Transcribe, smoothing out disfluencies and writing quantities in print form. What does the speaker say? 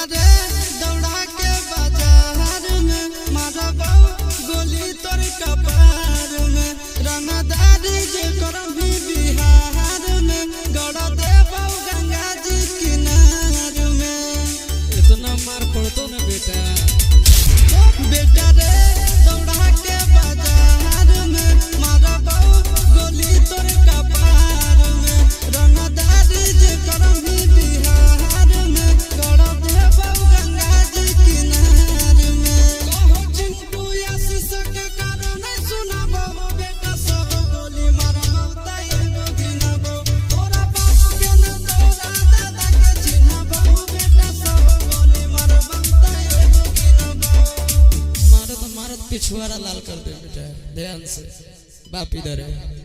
बेटा रे दौड़ा के बाजार में मारबो गोली तोर कपार में रंगदारी जे करम भी बिहार में गड़ा देबो गंगा जी किनार में। इतना मार पड़तो ना बेटा बेटा रे दौड़ा के बाजार में मारबो गोली तोर कपार में रंगदारी जे करम भी बिहार में गड़ा देबो गंगा जी किनार में। कहो चिंटू आशीष के कारण सुनाबो बेटा सब गोली मारबो त एगो गिनबो तोरा बाप के न तोरा दादा के चिन्हबो बेटा सब गोली मारबो त एगो गिनबो। मारत पिछुआरा लाल कर दे बेटा ध्यान से बाप इधर है।